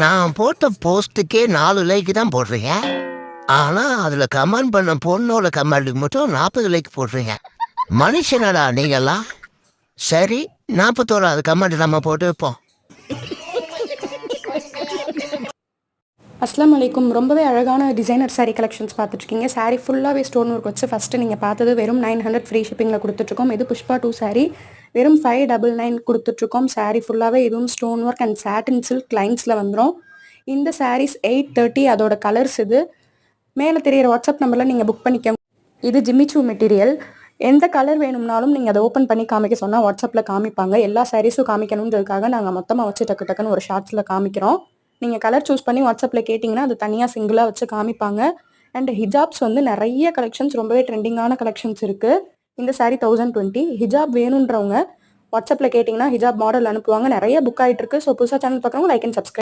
நான் போட்ட போஸ்ட்டுக்கே 4 லைக் தான் போடுறீங்க. ஆனா, அதுல கமெண்ட் பண்ண பொண்ணோட கமெண்ட்டுக்கு மட்டும் 40 லைக் போடுறீங்க. மனுஷனடா நீங்கல்லாம். சரி, 41வது கமெண்ட் நம்ம போட்டு வைப்போம். அஸ்லாம் வலைக்கும். ரொம்பவே அழகான டிசைனர் சாரீ கலெக்ஷன்ஸ் பார்த்துட்ருக்கீங்க. சாரீ ஃபுல்லாகவே ஸ்டோன் ஒர்க் வச்சு ஃபஸ்ட்டு நீங்கள் பார்த்தது வெறும் 900 ஃப்ரீ ஷிப்பிங்கில் கொடுத்துட்ருக்கோம். இது புஷ்பா 2 சாரீ வெறும் 599 கொடுத்துட்ருக்கோம். சாரீ ஃபுல்லாகவே இதுவும் stone work and satin silk லைன்ஸில் வந்துடும். இந்த சாரீஸ் 830. அதோட கலர்ஸ் இது. மேலே தெரியிற வாட்ஸ்அப் நம்பரில் நீங்கள் புக் பண்ணிக்க. இது ஜிம்மிச்சூ மெட்டீரியல். எந்த கலர் வேணும்னாலும் நீங்கள் அதை ஓப்பன் பண்ணி காமிக்க சொன்னால் வாட்ஸ்அப்பில் காமிப்பாங்க. எல்லா சாரீஸும் காமிக்கணுன்றதுக்காக நாங்கள் மொத்தமாக வச்சு டக்கு டக்குன்னு ஒரு ஷார்ட்ஸில் காமிக்கிறோம். நீங்கள் கலர் சூஸ் பண்ணி வாட்ஸ்அப்பில் கேட்டிங்கன்னா அது தனியாக சிங்கிளாக வச்சு காமிப்பாங்க. அண்ட் ஹிஜாப்ஸ் வந்து நிறைய கலெக்ஷன்ஸ், ரொம்பவே ட்ரெண்டிங்கான கலெக்ஷன்ஸ் இருக்குது. இந்த சாரீ 1020. ஹிஜாப் வேணுன்றவங்க வாட்ஸ்அப்பில் கேட்டிங்கன்னா ஹிஜாப் மாடல் அனுப்புவாங்க. நிறைய புக் ஆகிட்டு இருக்கு. ஸோ புதுசாக சேனல் பார்க்குறவங்க லைக் அண்ட் சப்ஸ்கிரைப்.